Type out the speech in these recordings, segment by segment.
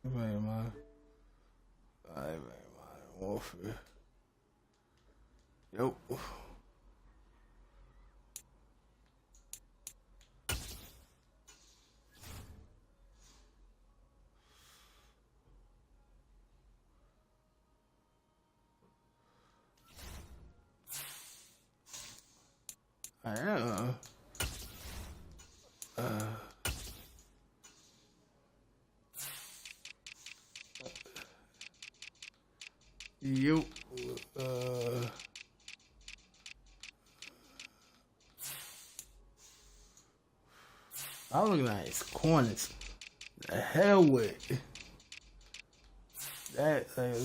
Very mind. Very mind. Warfare. Yep. I am. You. I'm looking at his corners. The hell with that. Like,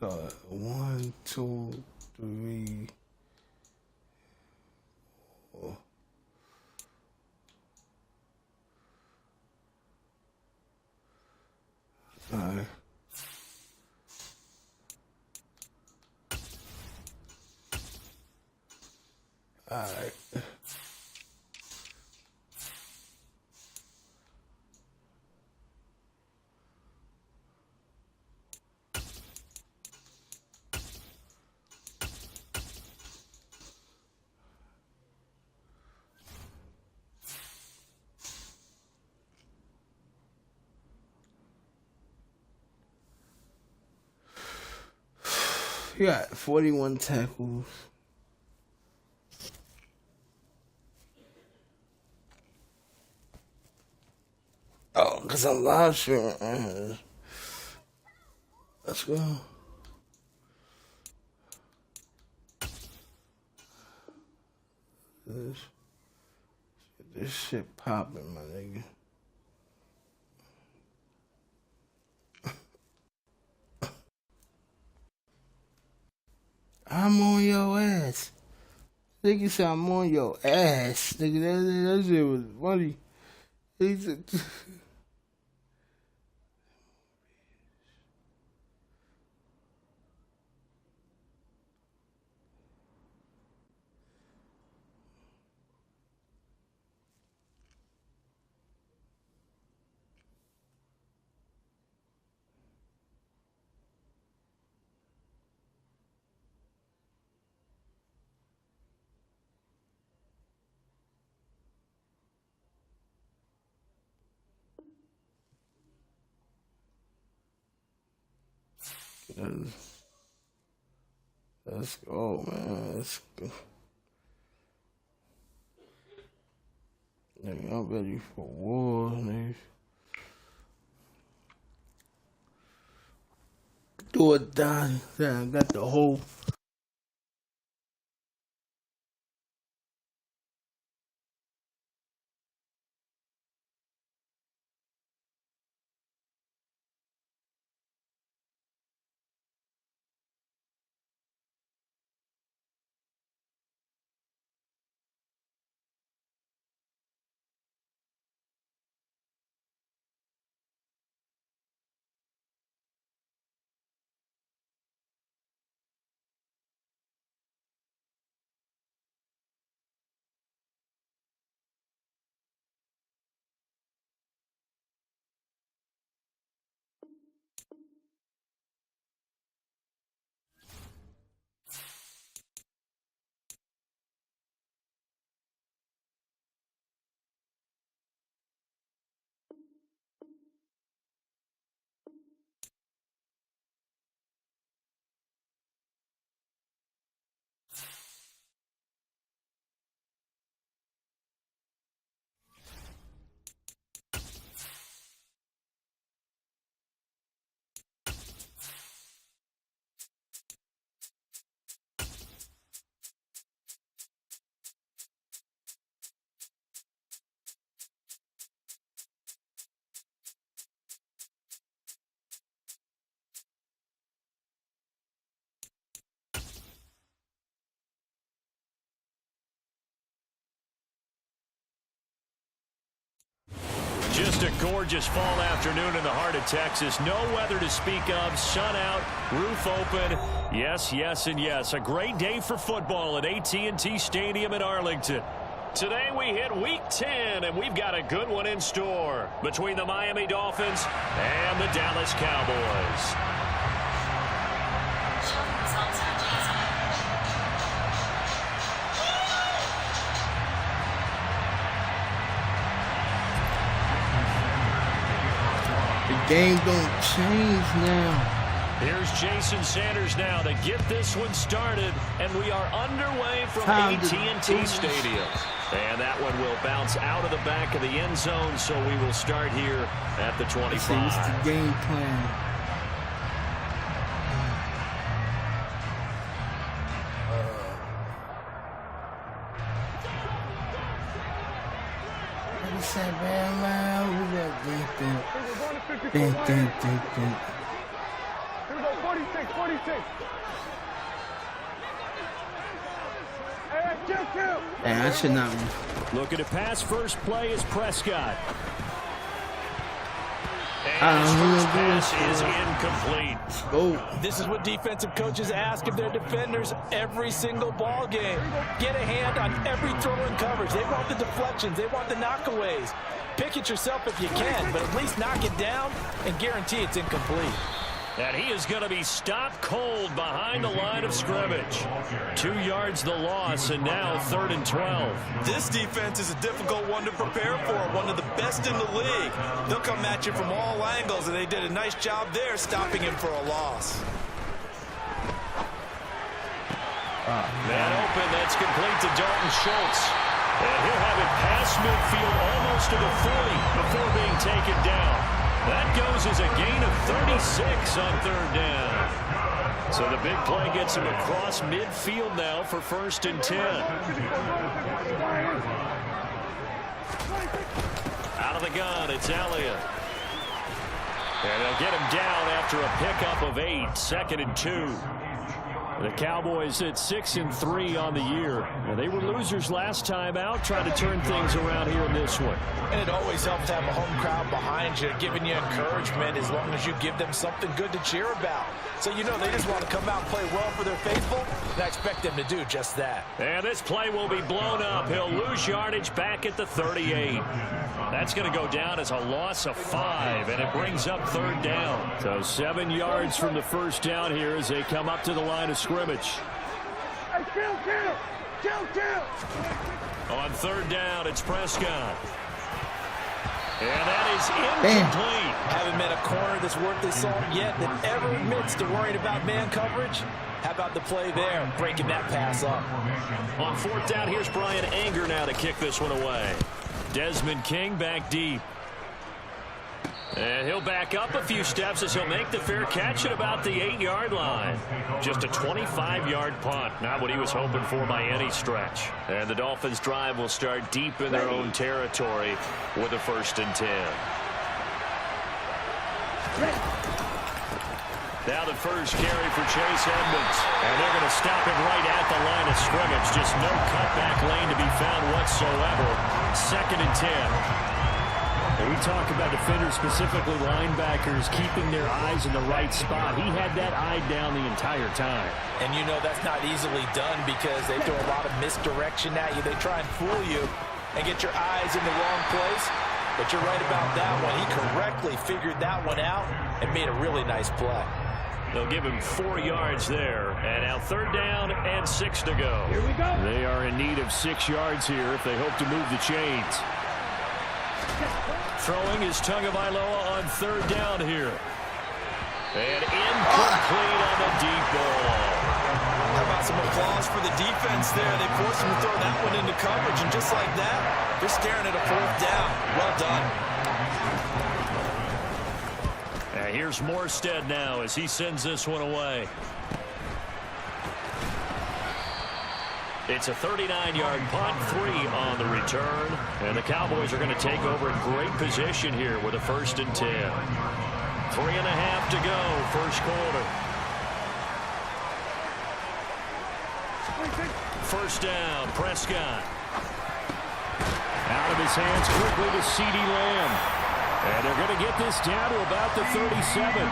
so 1, 2, 3, 4. All right. All right. He got 41 tackles. Oh, because I'm live streaming. Let's go. This shit popping, my nigga. I'm on your ass. Nigga said I'm on your ass. Nigga, that shit was funny. He said... Let's go, man. Let's go. Nigga, I'm ready for war, nigga. Do it, die. Yeah, I got the whole... Just a gorgeous fall afternoon in the heart of Texas. No weather to speak of. Sun out, roof open. Yes, yes, and yes. A great day for football at AT&T Stadium in Arlington. Today we hit Week 10, and we've got a good one in store between the Miami Dolphins and the Dallas Cowboys. The game don't change now. Here's Jason Sanders now to get this one started, and we are underway from AT&T Stadium. And that one will bounce out of the back of the end zone, so we will start here at the 25. Let's see, what's the game plan? What's that, man? Who's that? Think. 46. Hey, I should not be. Looking to pass first play is Prescott. I don't And know his who first it pass is. is incomplete. Oh. This is what defensive coaches ask of their defenders every single ball game. Get a hand on every throw in coverage. They want the deflections. They want the knockaways. Pick it yourself if you can, but at least knock it down and guarantee it's incomplete. And he is going to be stopped cold behind the line of scrimmage. 2 yards the loss, and now 3rd and 12. This defense is a difficult one to prepare for, one of the best in the league. They'll come at you from all angles, and they did a nice job there stopping him for a loss. Man open, that's complete to Dalton Schultz. And he'll have it past midfield almost to the 40 before being taken down. That goes as a gain of 36 on 3rd down. So the big play gets him across midfield now for 1st and 10. Out of the gun, it's Elliott. And they'll get him down after a pickup of 8, 2nd and 2. The Cowboys at 6-3 on the year. Now, they were losers last time out, trying to turn things around here in this one. And it always helps to have a home crowd behind you, giving you encouragement as long as you give them something good to cheer about. So you know they just want to come out and play well for their faithful, and I expect them to do just that. And this play will be blown up. He'll lose yardage back at the 38. That's going to go down as a loss of 5, and it brings up 3rd down. So 7 yards from the first down here as they come up to the line of scrimmage. On 3rd down, it's Prescott. And that is incomplete. Haven't met a corner that's worth his salt yet that ever admits to worrying about man coverage. How about the play there, breaking that pass up? On 4th down, here's Brian Anger now to kick this one away. Desmond King back deep. And he'll back up a few steps as he'll make the fair catch at about the 8-yard line. Just a 25-yard punt, not what he was hoping for by any stretch. And the Dolphins' drive will start deep in their own territory with a 1st and 10. Now the first carry for Chase Edmonds. And they're going to stop him right at the line of scrimmage. Just no cutback lane to be found whatsoever. 2nd and 10. And we talk about defenders, specifically linebackers, keeping their eyes in the right spot. He had that eye down the entire time. And you know that's not easily done because they throw a lot of misdirection at you. They try and fool you and get your eyes in the wrong place. But you're right about that one. He correctly figured that one out and made a really nice play. They'll give him 4 yards there. And now 3rd down and 6 to go. Here we go. They are in need of 6 yards here if they hope to move the chains. Throwing is Tagovailoa on 3rd down here. And incomplete on the deep ball. How about some applause for the defense there? They forced him to throw that one into coverage, and just like that, they're staring at a 4th down. Well done. And here's Morstead now as he sends this one away. It's a 39-yard punt, 3 on the return. And the Cowboys are going to take over in great position here with a 1st and 10. 3.5 to go, first quarter. 1st down, Prescott. Out of his hands quickly to CeeDee Lamb. And they're going to get this down to about the 37.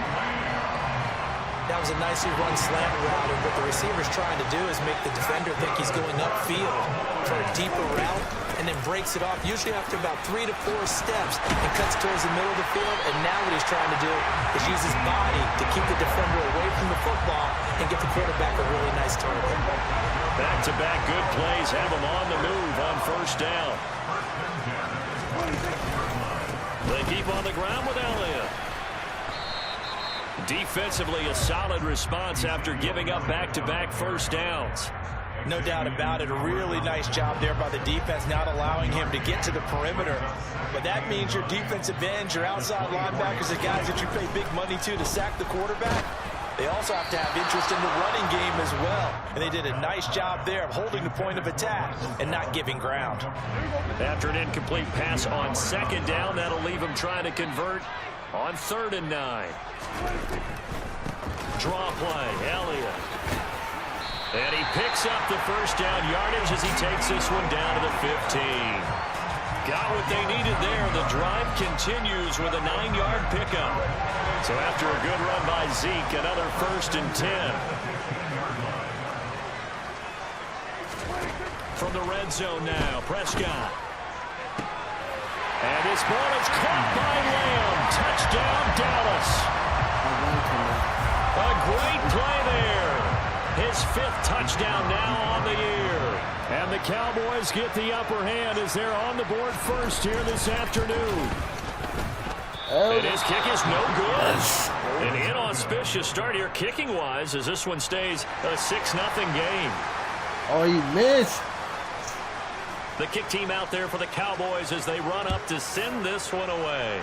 That was a nicely run slant route, and what the receiver's trying to do is make the defender think he's going upfield for a deeper route. and then breaks it off, usually after about 3 to 4 steps, and cuts towards the middle of the field. And now what he's trying to do is use his body to keep the defender away from the football and get the quarterback a really nice target. Back-to-back good plays have him on the move on first down. They keep on the ground with Elliott. Defensively, a solid response after giving up back-to-back first downs. No doubt about it. A really nice job there by the defense, not allowing him to get to the perimeter. But that means your defensive ends, your outside linebackers, the guys that you pay big money to sack the quarterback, they also have to have interest in the running game as well. And they did a nice job there of holding the point of attack and not giving ground. After an incomplete pass on second down, that'll leave him trying to convert on 3rd and 9. Draw play, Elliott. And he picks up the first down yardage as he takes this one down to the 15. Got what they needed there. The drive continues with a 9-yard pickup. So after a good run by Zeke, another 1st and 10. From the red zone now, Prescott. And this ball is caught by Lamb. Touchdown, Dallas. A great play there. His 5th touchdown now on the year. And the Cowboys get the upper hand as they're on the board first here this afternoon. And his kick is no good. An inauspicious start here kicking-wise as this one stays a 6-0 game. Oh, he missed. The kick team out there for the Cowboys as they run up to send this one away.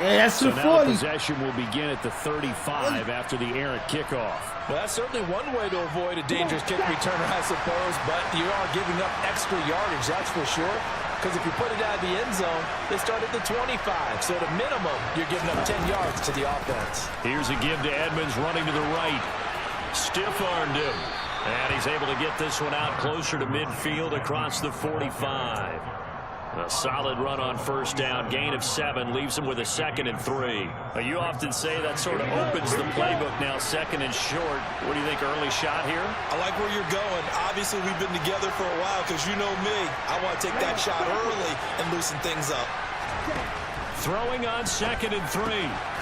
Yeah, that's so 240. now the possession will begin at the 35 after the errant kickoff. Well, that's certainly one way to avoid a dangerous kick returner, I suppose, but you are giving up extra yardage, that's for sure. Because if you put it out of the end zone, they start at the 25. So at a minimum, you're giving up 10 yards to the offense. Here's a give to Edmonds running to the right. Stiff-armed him. And he's able to get this one out closer to midfield across the 45. A solid run on first down, gain of 7, leaves him with a 2nd and 3. You often say that sort of opens the playbook now, 2nd and short. What do you think, early shot here? I like where you're going. Obviously, we've been together for a while because you know me. I want to take that shot early and loosen things up. Throwing on 2nd and 3.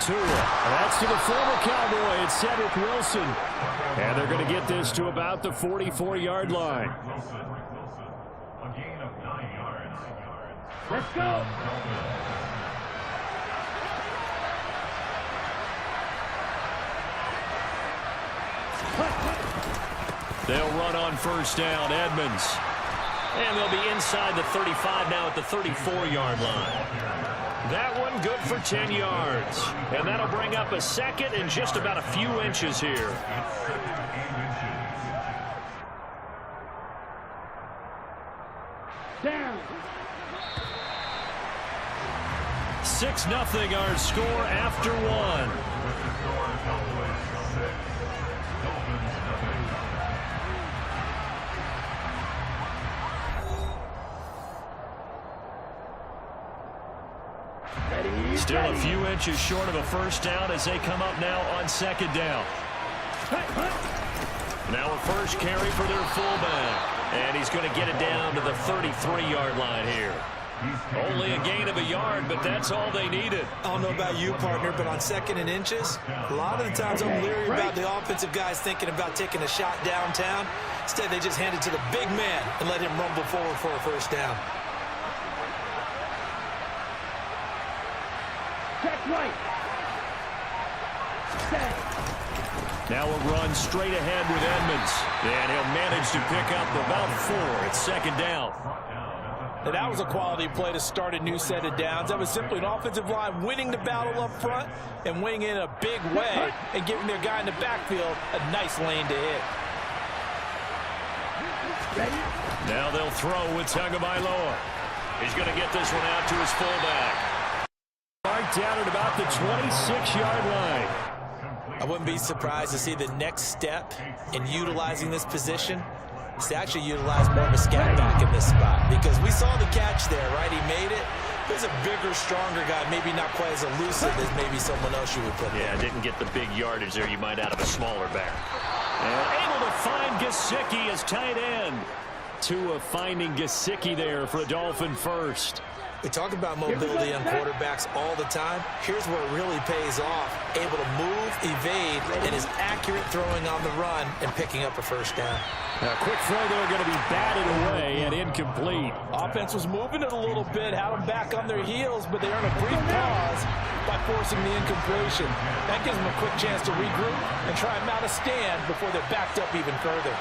Tua. That's to the former Cowboy. It's Cedric Wilson. And they're going to get this to about the 44-yard line. Let's go. They'll run on first down, Edmonds. And they'll be inside the 35 now at the 34-yard line. That one good for 10 yards. And that'll bring up a 2nd and just about a few inches here. Down. 6-0 our score after 1. Still a few inches short of a first down as they come up now on 2nd down. Now a first carry for their fullback. And he's going to get it down to the 33-yard line here. Only a gain of a yard, but that's all they needed. I don't know about you, partner, but on 2nd and inches, a lot of the times I'm leery about the offensive guys thinking about taking a shot downtown. Instead, they just hand it to the big man and let him rumble forward for a first down. Check right. Set. Now a run straight ahead with Edmonds. And he'll manage to pick up about 4. It's 2nd down. And that was a quality play to start a new set of downs. That was simply an offensive line winning the battle up front and winning in a big way and giving their guy in the backfield a nice lane to hit. Now they'll throw with Tagovailoa. He's going to get this one out to his fullback. Marked down at about the 26-yard line. I wouldn't be surprised to see the next step in utilizing this position is to actually utilize more of a scat back in this spot, because we saw the catch there, right? He made it. There's a bigger, stronger guy, maybe not quite as elusive as maybe someone else you would put there. Yeah, didn't get the big yardage there you might out of a smaller back. And able to find Gesicki as tight end. Tua finding Gesicki there for a Dolphin first. We talk about mobility on quarterbacks all the time. Here's where it really pays off. Able to move, evade, and is accurate throwing on the run and picking up a first down. A quick throw there going to be batted away and incomplete. Offense was moving it a little bit, had them back on their heels, but they earned a brief pause by forcing the incompletion. That gives them a quick chance to regroup and try and mount a stand before they're backed up even further.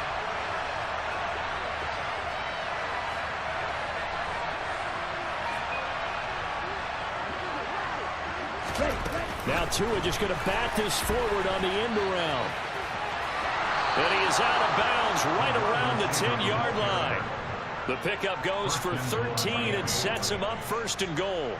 Now Tua just going to bat this forward on the end around. And he is out of bounds right around the 10-yard line. The pickup goes for 13 and sets him up first and goal.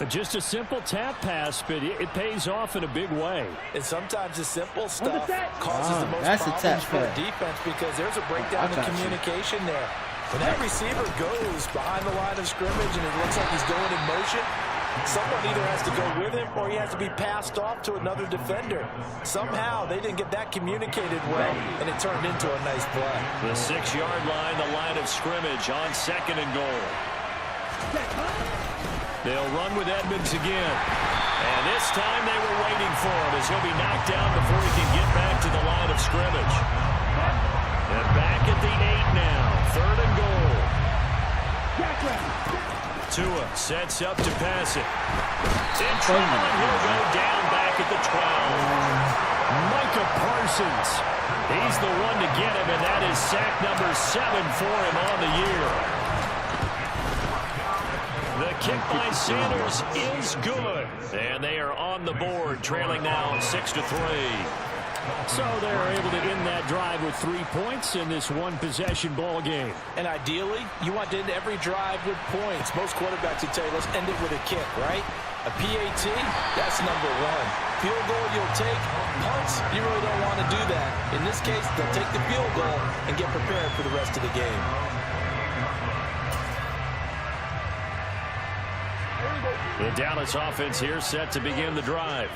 Just a simple tap pass, but it pays off in a big way. And sometimes the simple stuff causes the most problems for a defense because there's a breakdown in communication there. When that receiver goes behind the line of scrimmage and it looks like he's going in motion, someone either has to go with him or he has to be passed off to another defender. Somehow they didn't get that communicated well, and it turned into a nice play. The 6-yard line, the line of scrimmage on second and goal. They'll run with Edmonds again. And this time they were waiting for him as he'll be knocked down before he can get back to the line of scrimmage. And back at the 8 now, third and goal. Tua sets up to pass it. In trouble, and he'll go down back at the 12. Micah Parsons. He's the one to get him, and that is sack number 7 for him on the year. The kick by Sanders is good. And they are on the board, trailing now 6-3. So they're able to end that drive with 3 points in this one-possession ball game. And ideally, you want to end every drive with points. Most quarterbacks would tell you, let's end it with a kick, right? A PAT, that's number 1. Field goal you'll take. Punts, you really don't want to do that. In this case, they'll take the field goal and get prepared for the rest of the game. The Dallas offense here set to begin the drive.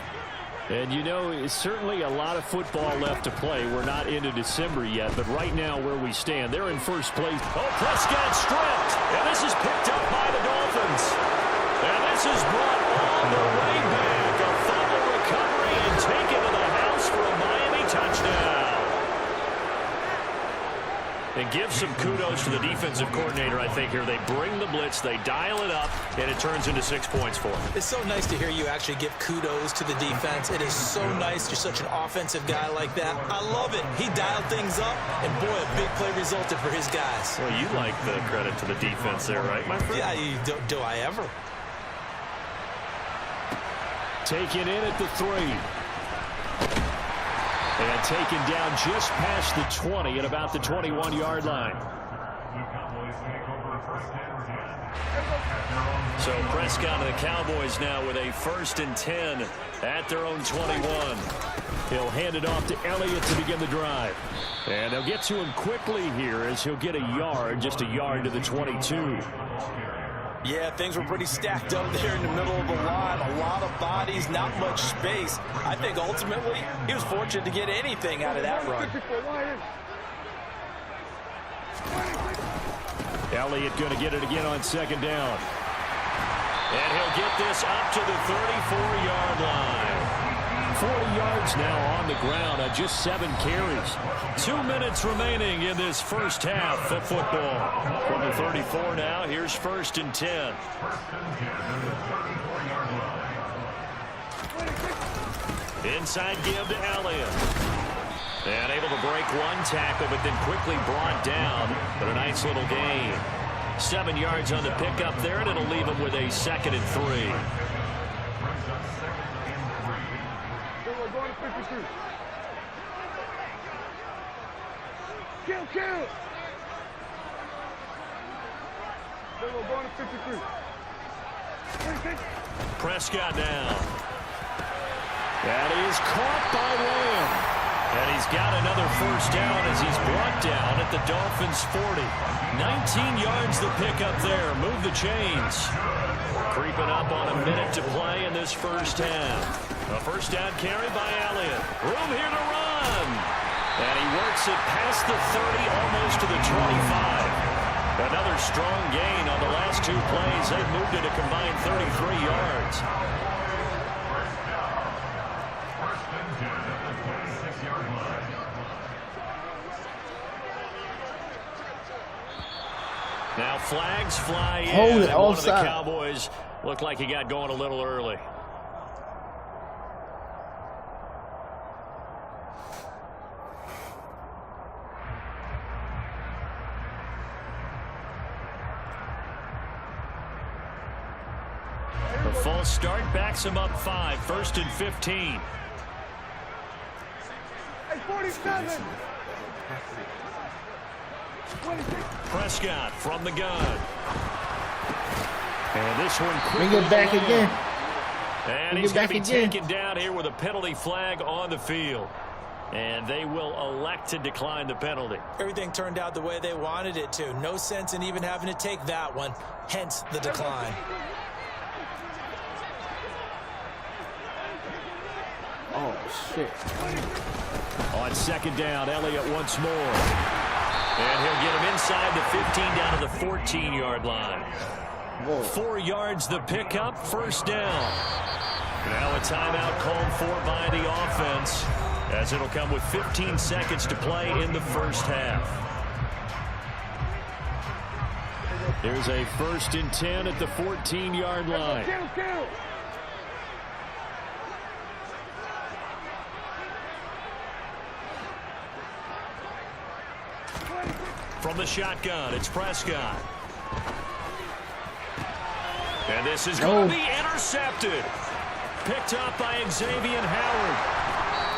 And you know, it's certainly a lot of football left to play. We're not into December yet, but right now where we stand, they're in first place. Oh, Prescott stripped, and this is picked up by the Dolphins. And this is brought all the way back. A fumble recovery and taken to the house for a Miami touchdown. And give some kudos to the defensive coordinator, I think, here. They bring the blitz, they dial it up, and it turns into 6 points for them. It's so nice to hear you actually give kudos to the defense. It is so nice. You're such an offensive guy like that. I love it. He dialed things up, and boy, a big play resulted for his guys. Well, you like the credit to the defense there, right, my friend? Yeah, do I ever? Taken in at the 3. And taken down just past the 20 at about the 21-yard line. So Prescott and the Cowboys now with a 1st and 10 at their own 21. He'll hand it off to Elliott to begin the drive. And they'll get to him quickly here as he'll get a yard, just a yard to the 22. Yeah, things were pretty stacked up there in the middle of the line. A lot of bodies, not much space. I think ultimately he was fortunate to get anything out of that run. Elliott going to get it again on 2nd down. And he'll get this up to the 34-yard line. 40 yards now on the ground on just 7 carries. 2 minutes remaining in this first half of football. From the 34 now, here's 1st and 10. Inside give to Elliott. And able to break one tackle, but then quickly brought down. But a nice little gain. 7 yards on the pickup there, and it'll leave him with a 2nd and 3. Kill! We're going to 53. Prescott down. That is caught by Lamb. And he's got another 1st down as he's brought down at the Dolphins' 40. 19 yards the pickup there. Move the chains. Creeping up on a minute to play in this first half. A 1st down carry by Elliott. Room here to run. And he works it past the 30, almost to the 25. Another strong gain on the last two plays. They've moved it a combined 33 yards. Now flags fly in. Hold it, and one of the offside. Cowboys looked like he got going a little early. The false start backs him up 5, 1st and 15. Hey, 47. Prescott from the gun. And this one quickly Bring it back along. again. And Bring he's it going back to be again. taken down here with a penalty flag on the field. And they will elect to decline the penalty. Everything turned out the way they wanted it to. No sense in even having to take that one. Hence the decline. Oh, shit. On 2nd down, Elliott once more. And he'll get him inside the 15 down to the 14-yard line. Whoa. 4 yards the pickup, 1st down. Now a timeout called for by the offense, as it'll come with 15 seconds to play in the first half. There's a 1st and 10 at the 14-yard line. Kill. From the shotgun, it's Prescott. And this is going to be intercepted. Picked up by Xavier Howard.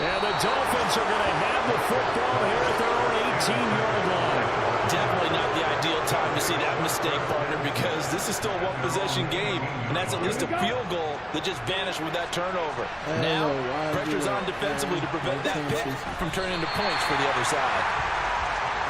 And the Dolphins are going to have the football here at their own 18-yard line. Definitely not the ideal time to see that mistake, partner, because this is still a one-possession game, and that's at least a field goal that just vanished with that turnover. Now, pressure's on defensively to prevent that pick from turning into points for the other side.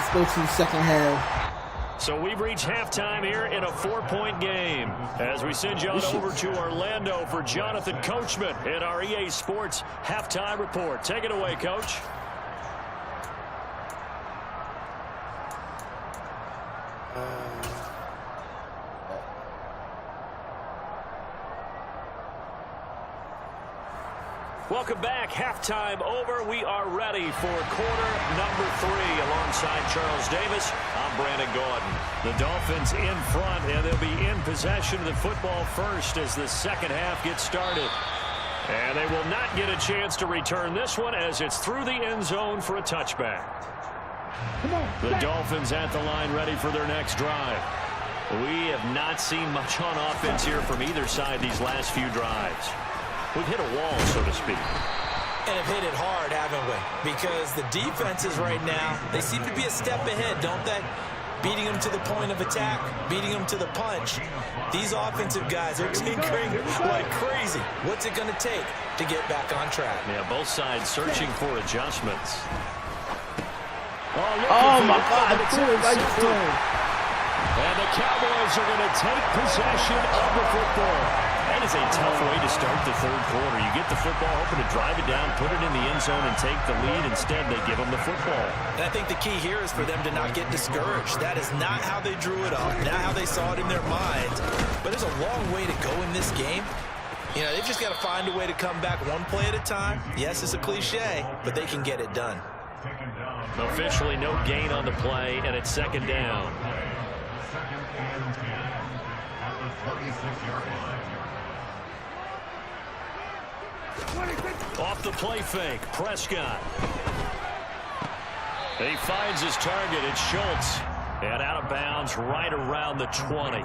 Let's go to the second half. So we've reached halftime here in a 4-point game as we send you on over to Orlando for Jonathan Coachman in our EA Sports halftime report. Take it away, Coach. Welcome back. Halftime over. We are ready for quarter number 3 alongside Charles Davis. I'm Brandon Gordon. The Dolphins in front, and they'll be in possession of the football first as the second half gets started. And they will not get a chance to return this one as it's through the end zone for a touchback. The Dolphins at the line ready for their next drive. We have not seen much on offense here from either side these last few drives. We've hit a wall, so to speak. And have hit it hard, haven't we? Because the defenses right now, they seem to be a step ahead, don't they? Beating them to the point of attack, beating them to the punch. These offensive guys are tinkering like crazy. What's it going to take to get back on track? Yeah, both sides searching for adjustments. Oh my God, I threw it right there. And the Cowboys are going to take possession of the football. That is a tough way to start the third quarter. You get the football, hoping to drive it down, put it in the end zone, and take the lead. Instead, they give them the football. And I think the key here is for them to not get discouraged. That is not how they drew it up, not how they saw it in their minds. But there's a long way to go in this game. You know, they've just got to find a way to come back one play at a time. Yes, it's a cliche, but they can get it done. Officially no gain on the play, and it's 2nd down. Off the play fake, Prescott. He finds his target, it's Schultz. And out of bounds right around the 20.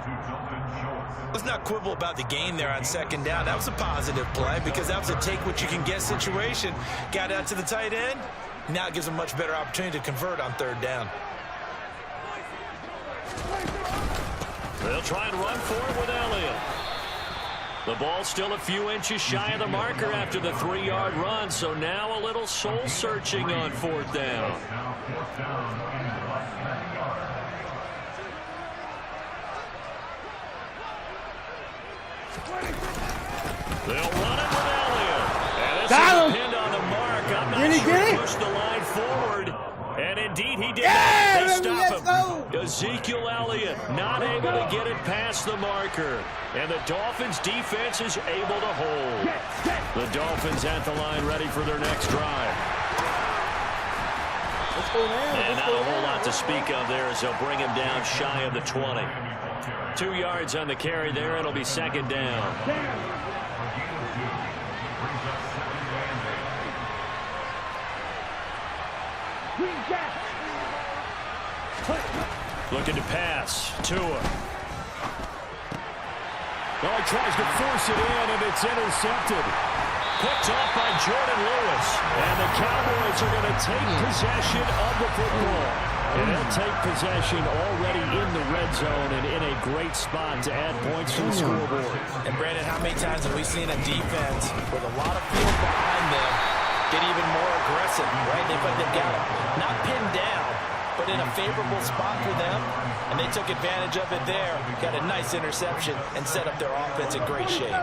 Let's not quibble about the gain there on 2nd down. That was a positive play because that was a take-what-you-can-get situation. Got out to the tight end. Now it gives them a much better opportunity to convert on 3rd down. They'll try and run for it with Elliott. The ball still a few inches shy of the marker after the 3-yard run, so now a little soul-searching on 4th down. They'll run it with Elliott. And this is pinned on the mark. I'm not sure he pushed the line forward. did Yeah, that. They baby, stop let's him. go. Ezekiel Elliott not able to get it past the marker. And the Dolphins defense is able to hold. The Dolphins at the line ready for their next drive. Let's go now. And not a whole lot to speak of there as they'll bring him down shy of the 20. 2 yards on the carry there. It'll be second down. Looking to pass. Tua. Oh, he tries to force it in, and it's intercepted. Picked off by Jordan Lewis. And the Cowboys are going to take possession of the football. And they'll take possession already in the red zone and in a great spot to add points to the scoreboard. And Brandon, how many times have we seen a defense with a lot of field behind them get even more aggressive, right? They've got them not pinned down, but in a favorable spot for them, and they took advantage of it there, got a nice interception, and set up their offense in great shape.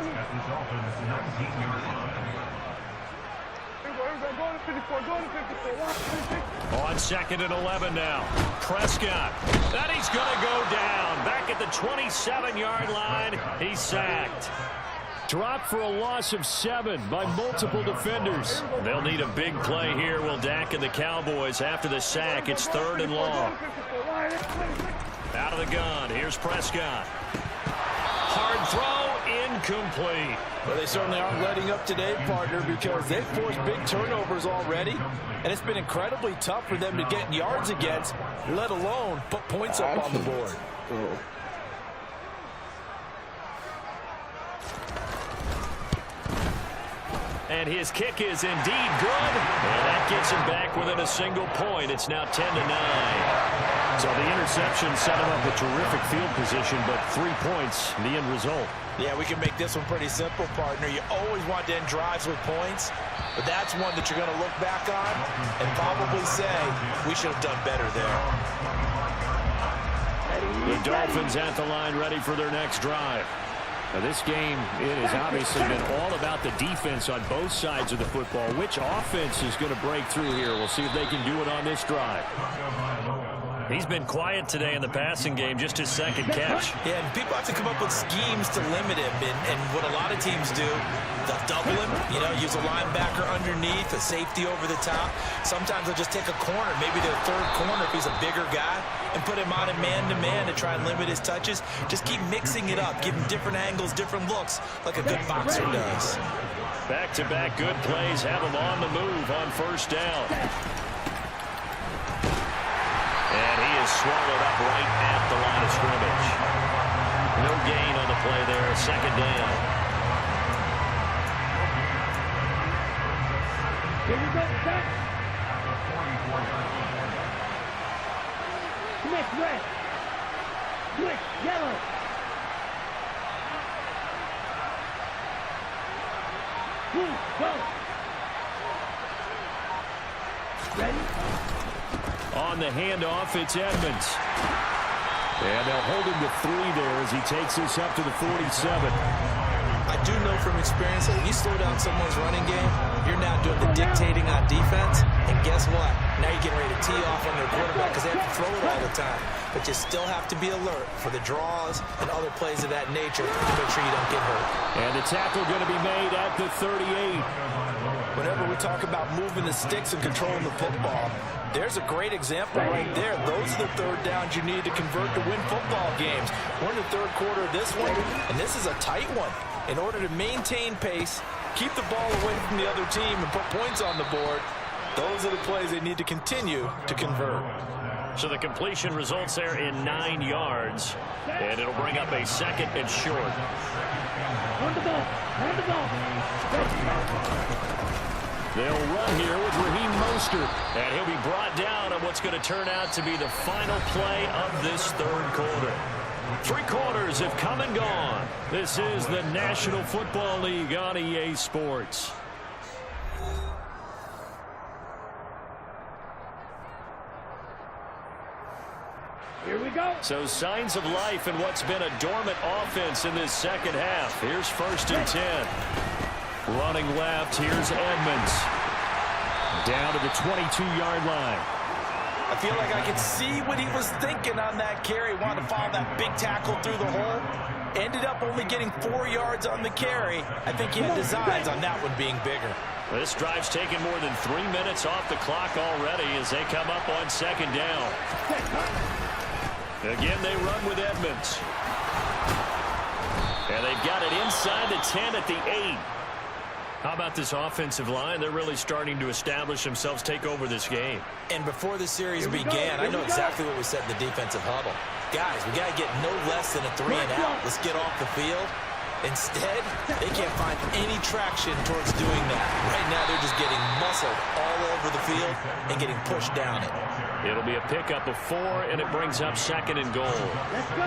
On 2nd and 11 now. Prescott. And he's going to go down. Back at the 27-yard line. He's sacked. Dropped for a loss of 7 by multiple defenders. They'll need a big play here, will Dak and the Cowboys. After the sack, it's 3rd and long. Out of the gun. Here's Prescott. Hard throw, incomplete. Well, they certainly aren't letting up today, partner, because they've forced big turnovers already, and it's been incredibly tough for them to get yards against, let alone put points up on the board. And his kick is indeed good. And that gets him back within a single point. It's now 10-9. So the interception set him up with terrific field position, but 3 points, the end result. Yeah, we can make this one pretty simple, partner. You always want to end drives with points, but that's one that you're going to look back on and probably say, we should have done better there. The Dolphins at the line ready for their next drive. Now this game, it has obviously been all about the defense on both sides of the football. Which offense is going to break through here? We'll see if they can do it on this drive. He's been quiet today in the passing game, just his second catch. Yeah, and people have to come up with schemes to limit him, and what a lot of teams do, they'll double him, use a linebacker underneath, a safety over the top. Sometimes they'll just take a corner, maybe their third corner if he's a bigger guy, and put him on a man-to-man to try and limit his touches. Just keep mixing it up, give him different angles, different looks, like a good boxer does. Back-to-back good plays have him on the move on first down. And he is swallowed up right at the line of scrimmage. No gain on the play there, second down. Here we go, set. Switch red. Switch yellow. Blue, go. Ready? On the handoff, it's Edmonds. And they'll hold him to 3 there as he takes this up to the 47. I do know from experience that when you slow down someone's running game, you're now doing the dictating on defense. And guess what? Now you're getting ready to tee off on their quarterback because they have to throw it all the time. But you still have to be alert for the draws and other plays of that nature to make sure you don't get hurt. And the tackle going to be made at the 38. Whenever we talk about moving the sticks and controlling the football, there's a great example right there. Those are the third downs you need to convert to win football games. We're in the third quarter of this one, and this is a tight one. In order to maintain pace, keep the ball away from the other team, and put points on the board, those are the plays they need to continue to convert. So the completion results there in 9 yards, and it'll bring up a second and short. On the ball. On the ball. They'll run here with Raheem Mostert. And he'll be brought down on what's going to turn out to be the final play of this third quarter. 3 quarters have come and gone. This is the National Football League on EA Sports. Here we go. So signs of life in what's been a dormant offense in this second half. Here's 1st and 10. Running left, here's Edmonds. Down to the 22-yard line. I feel like I could see what he was thinking on that carry. Wanted to follow that big tackle through the hole. Ended up only getting 4 yards on the carry. I think he had designs on that one being bigger. This drive's taken more than 3 minutes off the clock already as they come up on second down. Again, they run with Edmonds. And they've got it inside the 10 at the 8. How about this offensive line? They're really starting to establish themselves, take over this game. And before the series began, I know exactly what we said in the defensive huddle. Guys, we got to get no less than a 3-and-out. Let's get off the field. Instead, they can't find any traction towards doing that. Right now, they're just getting muscled all over the field and getting pushed down it. It'll be a pickup of 4, and it brings up second and goal. Let's go.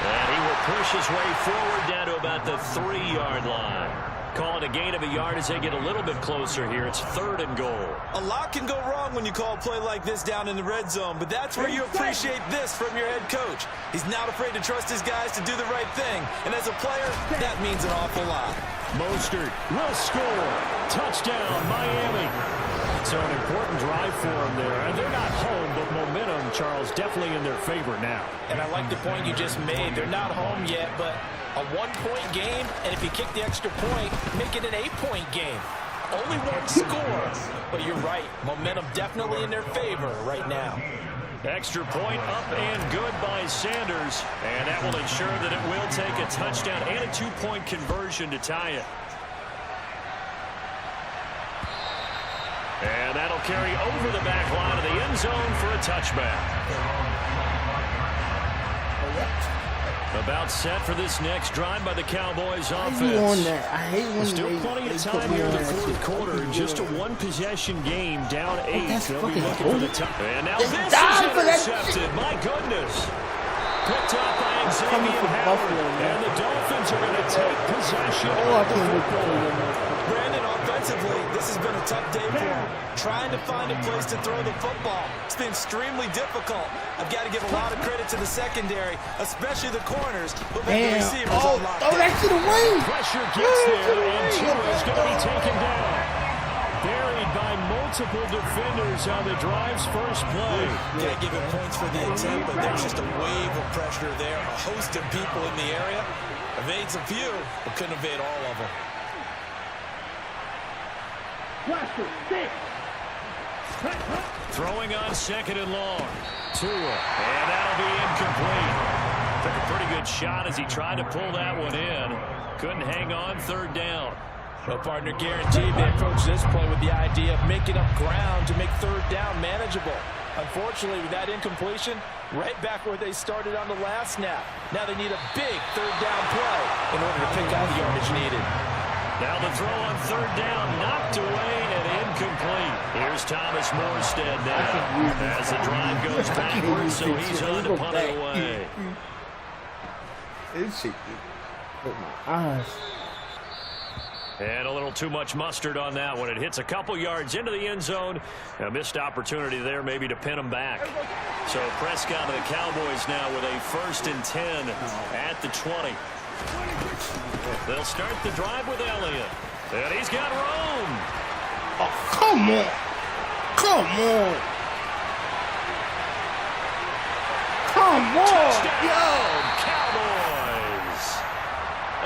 And he will push his way forward down to about the 3-yard line. Calling a gain of a yard as they get a little bit closer here. It's third and goal. A lot can go wrong when you call a play like this down in the red zone, but that's where you appreciate this from your head coach. He's not afraid to trust his guys to do the right thing, and as a player, that means an awful lot. Mostert will score. Touchdown, Miami. So an important drive for them there. And they're not home, but momentum, Charles, definitely in their favor now. And I like the point you just made. They're not home yet, but a 1-point game, and if you kick the extra point, make it an 8-point game. Only one score, but you're right. Momentum definitely in their favor right now. Extra point up and good by Sanders, and that will ensure that it will take a touchdown and a 2-point conversion to tie it. And that'll carry over the back line of the end zone for a touchback. About set for this next drive by the Cowboys offense. I hate when Still plenty of time here in the fourth quarter. Just a one-possession game, down 8. That's They'll be fucking looking for the over. top. And now Just this die is for that intercepted. My goodness. Picked up by coming Xavier from Howard. Buffalo, man. And the Dolphins are going to take possession Oh, I of the can't wait to football. play them. Brandon, offensively, this has been a tough day for him. Trying to find a place to throw the football. It's been extremely difficult. I've got to give a lot of credit to the secondary, especially the corners, but with the Damn. receivers Oh, on lockdown. throw that shit away. Pressure gets there, and Tua is going to be taken down. Buried by multiple defenders on the drive's first play. Can't give him points for the attempt, but there's just a wave of pressure there. A host of people in the area. Evades a few, but couldn't evade all of them. Throwing on second and long. Tua, and that'll be incomplete. Took a pretty good shot as he tried to pull that one in. Couldn't hang on third down. Well, partner, guaranteed they approach this play with the idea of making up ground to make third down manageable. Unfortunately, with that incompletion, right back where they started on the last snap. Now they need a big third down play in order to pick out the yardage needed. Now the throw on third down, knocked away and incomplete. Here's Thomas Morstead now as the drive goes backwards, so he's on to punt it away. This shit hurt my eyes. And a little too much mustard on that one. It hits a couple yards into the end zone. A missed opportunity there maybe to pin them back. So Prescott and the Cowboys now with a 1st and 10 at the 20. They'll start the drive with Elliott. And he's got room. Oh, come on. Come on. Come on. Touchdown, Cowboys.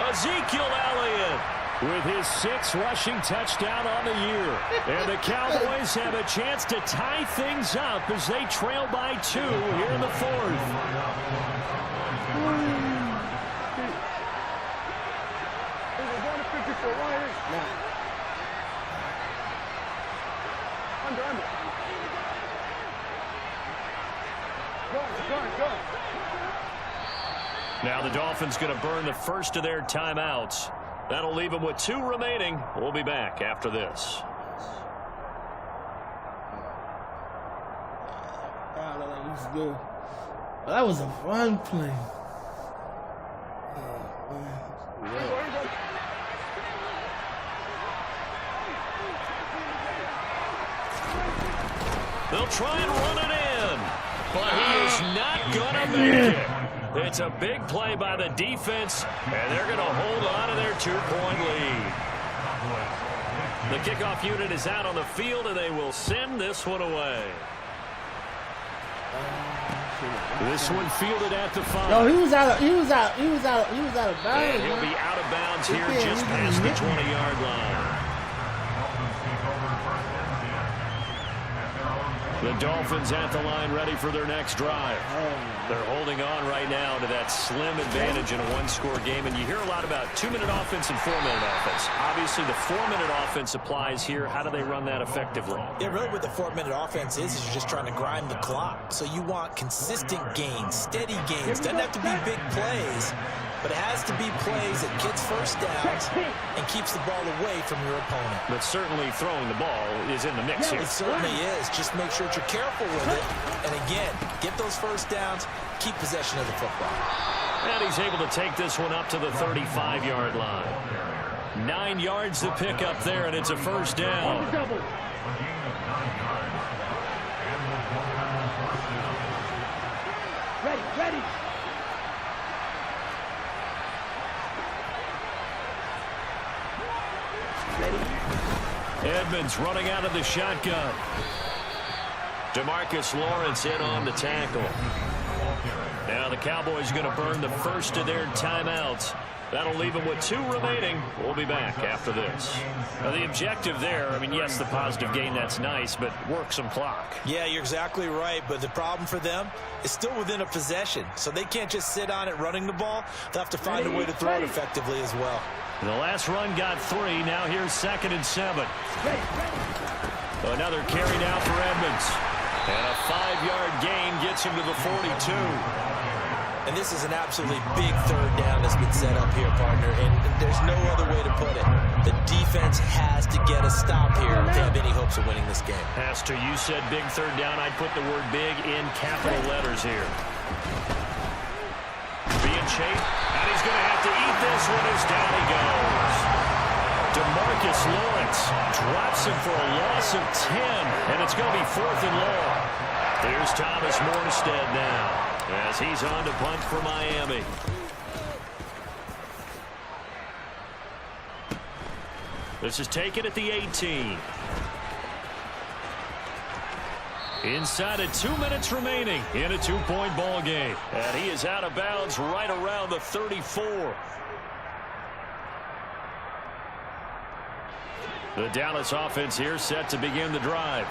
Ezekiel Elliott with his 6th rushing touchdown on the year. And the Cowboys have a chance to tie things up as they trail by 2 here in the 4th. Under. Go. Now the Dolphins going to burn the first of their timeouts. That'll leave them with 2 remaining. We'll be back after this. Good. Well, that was a fun play. They'll try and run it in, but he is not going to make it. It's a big play by the defense, and they're going to hold on to their 2-point lead. The kickoff unit is out on the field, and they will send this one away. This one fielded at the 5. No, he was out of bounds. And he'll be out of bounds here just past the 20-yard line. The Dolphins at the line ready for their next drive. They're holding on right now to that slim advantage in a one-score game. And you hear a lot about 2-minute offense and 4-minute offense. Obviously, the 4-minute offense applies here. How do they run that effectively? Yeah, really what the 4-minute offense is you're just trying to grind the clock. So you want consistent gains, steady gains. Doesn't have to be big plays, but it has to be plays that gets first downs and keeps the ball away from your opponent. But certainly throwing the ball is in the mix here. It certainly is. Just make sure that you're careful with it. And again, get those first downs, keep possession of the football. And he's able to take this one up to the 35-yard line. 9 yards to pick up there, and it's a first down. Ready. Edmonds running out of the shotgun. DeMarcus Lawrence in on the tackle. Now the Cowboys are going to burn the first of their timeouts. That'll leave them with 2 remaining. We'll be back after this. Now the objective there, I mean, yes, the positive gain, that's nice, but work some clock. Yeah, you're exactly right, but the problem for them is still within a possession, so they can't just sit on it running the ball. They'll have to find a way to throw it effectively as well. The last run got 3. Now here's 2nd and 7. Another carry now for Edmonds. And a 5-yard gain gets him to the 42. And this is an absolutely big third down that's been set up here, partner, and there's no other way to put it. The defense has to get a stop here if they have any hopes of winning this game. Pastor, you said big third down. I'd put the word big in capital letters here. Being chased, and he's going to have to eat this one as down he goes. DeMarcus Lawrence drops him for a loss of 10, and it's going to be 4th and long. There's Thomas Morstead now as he's on to punt for Miami. This is taken at the 18. Inside of 2 minutes remaining in a 2-point ball game. And he is out of bounds right around the 34. The Dallas offense here set to begin the drive.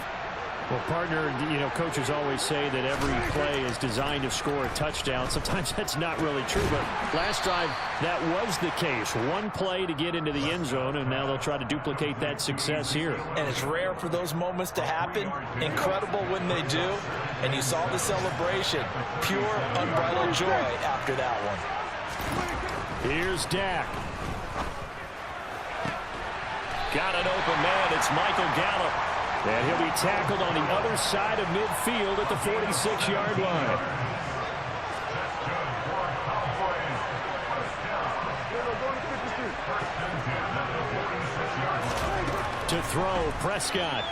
Well, partner, you know, coaches always say that every play is designed to score a touchdown. Sometimes that's not really true, but last drive, that was the case. One play to get into the end zone, and now they'll try to duplicate that success here. And it's rare for those moments to happen. Incredible when they do. And you saw the celebration. Pure, unbridled joy after that one. Here's Dak. Got an open man. It's Michael Gallup. And he'll be tackled on the other side of midfield at the 46-yard line. To throw, Prescott.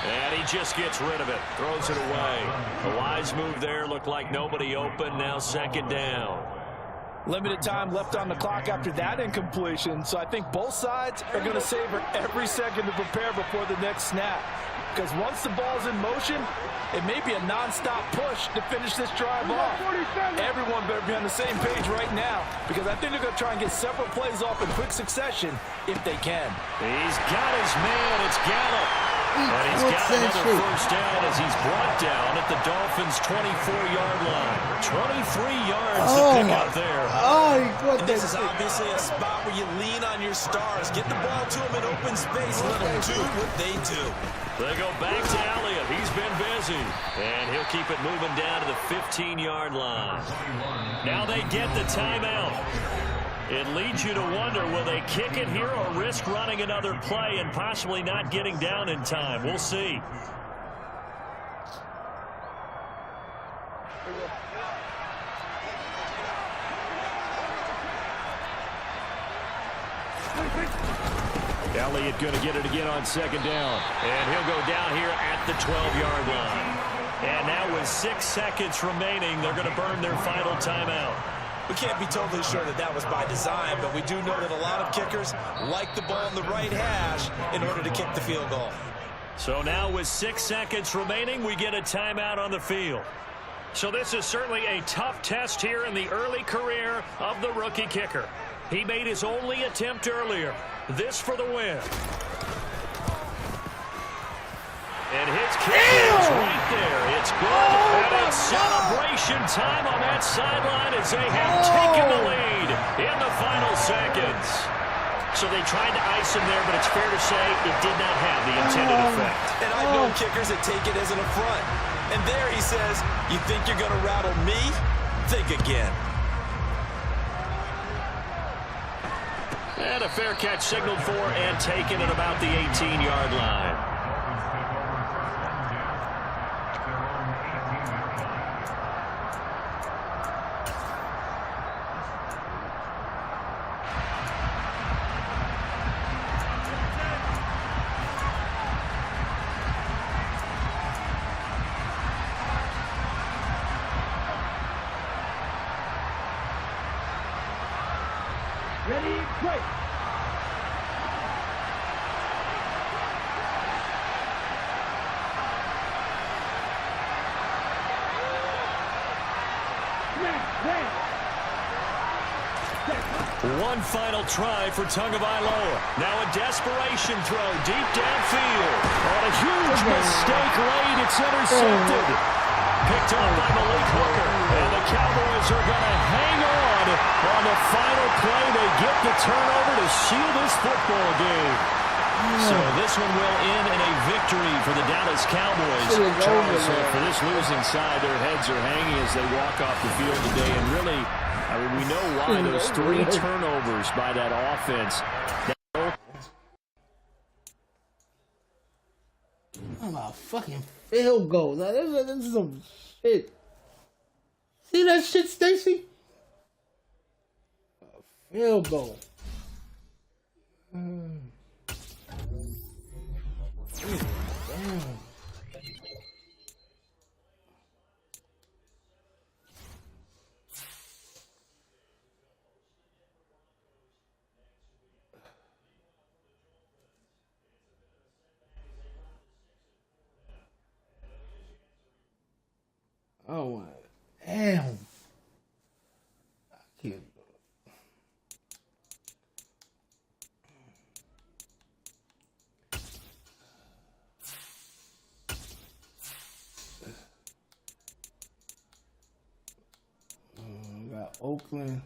And he just gets rid of it. Throws it away. A wise move there. Looked like nobody open. Now 2nd down. Limited time left on the clock after that incompletion, so I think both sides are going to savor every second to prepare before the next snap. Because once the ball's in motion, it may be a non-stop push to finish this drive off. Everyone better be on the same page right now, because I think they're going to try and get several plays off in quick succession if they can. He's got his man. It's Gallup. And he's got another first down as he's brought down at the Dolphins' 24-yard line. 23 yards to pick up there. And this is obviously a spot where you lean on your stars. Get the ball to them in open space. Let them do what they do. They go back to Elliott. He's been busy. And he'll keep it moving down to the 15-yard line. Now they get the timeout. It leads you to wonder, will they kick it here or risk running another play and possibly not getting down in time? We'll see. Elliott going to get it again on 2nd down. And he'll go down here at the 12-yard line. And now with 6 seconds remaining, they're going to burn their final timeout. We can't be totally sure that that was by design, but we do know that a lot of kickers like the ball in the right hash in order to kick the field goal. So now with 6 seconds remaining, we get a timeout on the field. So this is certainly a tough test here in the early career of the rookie kicker. He made his only attempt earlier. This for the win. And his kick is right there. It's good. And it's celebration time on that sideline as they have taken the lead in the final seconds. So they tried to ice him there, but it's fair to say it did not have the intended effect. And I've known kickers that take it as an affront. And there he says, you think you're going to rattle me? Think again. And a fair catch signaled for and taken at about the 18-yard line. Ready, break. One final try for Tagovailoa. Now a desperation throw deep downfield. On a huge mistake late, it's intercepted. Picked up by Malik Hooker. And the Cowboys are going to hang on the final play. They get the turnover to seal this football game. So this one will end in a victory for the Dallas Cowboys. Charles, for this losing side, their heads are hanging as they walk off the field today. And really, I mean, we know why those 3 turnovers by that offense. I'm a fucking field goal. This is some shit. See that shit, Stacy? A field goal. Damn. Oh my damn. I can't. We got Oakland.